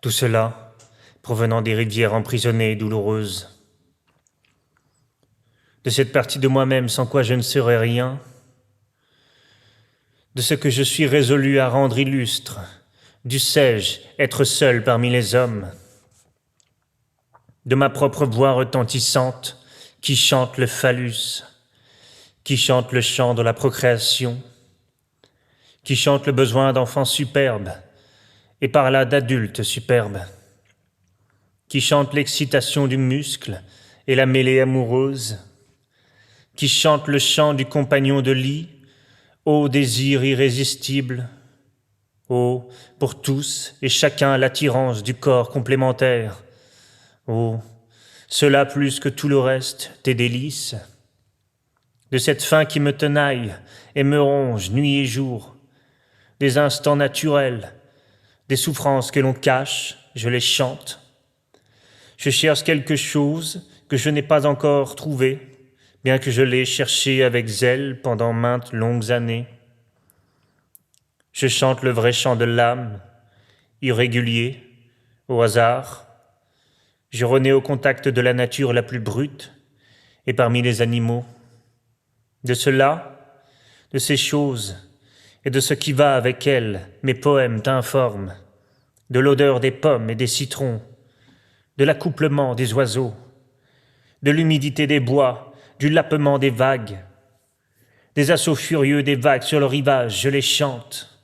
Tout cela provenant des rivières emprisonnées et douloureuses. De cette partie de moi-même sans quoi je ne serais rien, de ce que je suis résolu à rendre illustre, dussé-je être seul parmi les hommes, de ma propre voix retentissante qui chante le phallus, qui chante le chant de la procréation, qui chante le besoin d'enfants superbes et par là d'adultes superbes, qui chante l'excitation du muscle et la mêlée amoureuse, qui chante le chant du compagnon de lit, ô désir irrésistible, ô pour tous et chacun l'attirance du corps complémentaire, ô cela plus que tout le reste, tes délices, de cette faim qui me tenaille et me ronge nuit et jour, des instants naturels, des souffrances que l'on cache, je les chante. Je cherche quelque chose que je n'ai pas encore trouvé, bien que je l'ai cherché avec zèle pendant maintes longues années. Je chante le vrai chant de l'âme, irrégulier, au hasard. Je renais au contact de la nature la plus brute et parmi les animaux. De cela, de ces choses et de ce qui va avec elles, mes poèmes t'informent, de l'odeur des pommes et des citrons, de l'accouplement des oiseaux, de l'humidité des bois, du lapement des vagues, des assauts furieux des vagues sur le rivage, je les chante.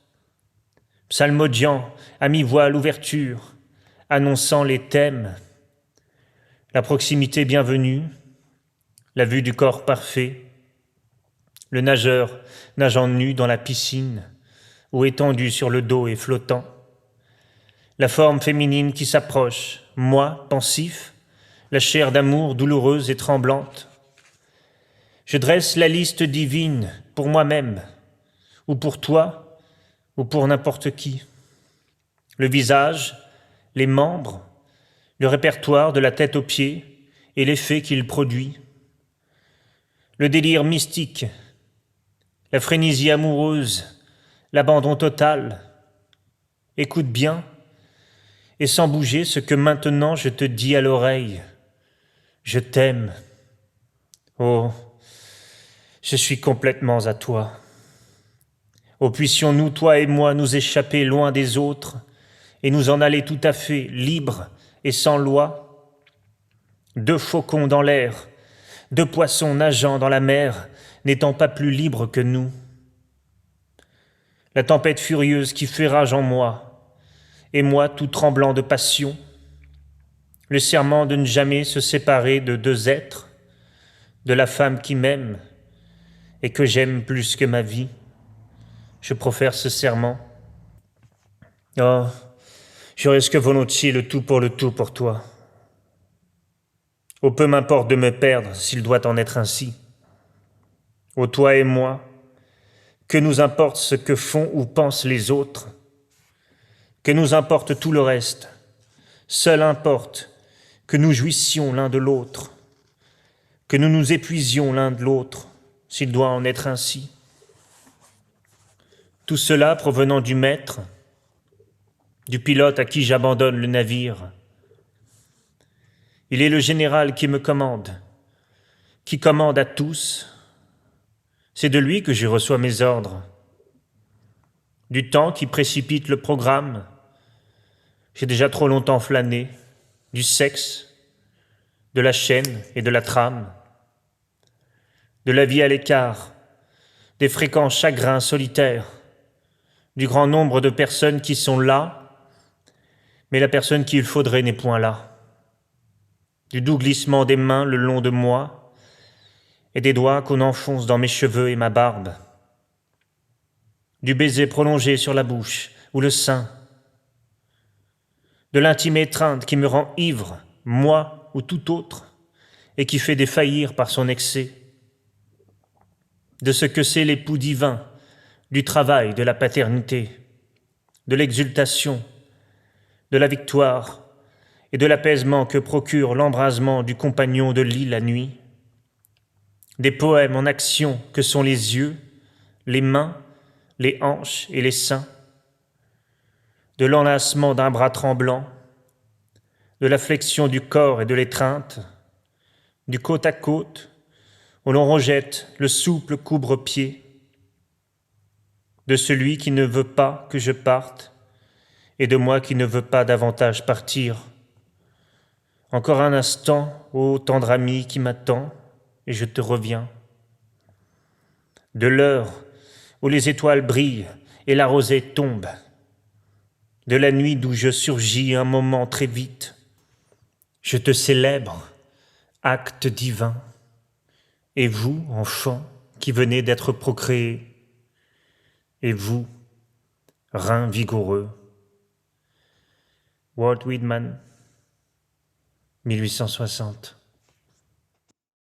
Psalmodiant à mi-voix à l'ouverture, annonçant les thèmes, la proximité bienvenue, la vue du corps parfait, le nageur nageant nu dans la piscine ou étendu sur le dos et flottant, la forme féminine qui s'approche, moi, pensif, la chair d'amour douloureuse et tremblante. Je dresse la liste divine pour moi-même, ou pour toi, ou pour n'importe qui. Le visage, les membres, le répertoire de la tête aux pieds et l'effet qu'il produit. Le délire mystique, la frénésie amoureuse, l'abandon total. Écoute bien, et sans bouger ce que maintenant je te dis à l'oreille. Je t'aime. Oh, je suis complètement à toi. Oh, puissions-nous, toi et moi, nous échapper loin des autres et nous en aller tout à fait libres et sans loi. Deux faucons dans l'air, deux poissons nageant dans la mer, n'étant pas plus libres que nous. La tempête furieuse qui fait rage en moi, et moi tout tremblant de passion, le serment de ne jamais se séparer de deux êtres, de la femme qui m'aime et que j'aime plus que ma vie. Je profère ce serment. Oh, je risque volontiers le tout pour toi. Oh, peu m'importe de me perdre s'il doit en être ainsi. Oh, toi et moi, que nous importe ce que font ou pensent les autres, que nous importe tout le reste, seul importe que nous jouissions l'un de l'autre, que nous nous épuisions l'un de l'autre, s'il doit en être ainsi. Tout cela provenant du maître, du pilote à qui j'abandonne le navire. Il est le général qui me commande, qui commande à tous. C'est de lui que je reçois mes ordres. Du temps qui précipite le programme, j'ai déjà trop longtemps flâné, du sexe, de la chaîne et de la trame, de la vie à l'écart, des fréquents chagrins solitaires, du grand nombre de personnes qui sont là, mais la personne qu'il faudrait n'est point là, du doux glissement des mains le long de moi et des doigts qu'on enfonce dans mes cheveux et ma barbe, du baiser prolongé sur la bouche ou le sein, de l'intime étreinte qui me rend ivre, moi ou tout autre, et qui fait défaillir par son excès, de ce que c'est l'époux divin, du travail, de la paternité, de l'exultation, de la victoire et de l'apaisement que procure l'embrasement du compagnon de lit la nuit, des poèmes en action que sont les yeux, les mains, les hanches et les seins, de l'enlacement d'un bras tremblant, de la flexion du corps et de l'étreinte, du côte à côte, où l'on rejette le souple couvre-pied, de celui qui ne veut pas que je parte, et de moi qui ne veux pas davantage partir. Encore un instant, ô tendre ami qui m'attend, et je te reviens. De l'heure où les étoiles brillent et la rosée tombe, de la nuit d'où je surgis un moment très vite, je te célèbre, acte divin, et vous, enfants, qui venez d'être procréés, et vous, reins vigoureux. Walt Whitman, 1860.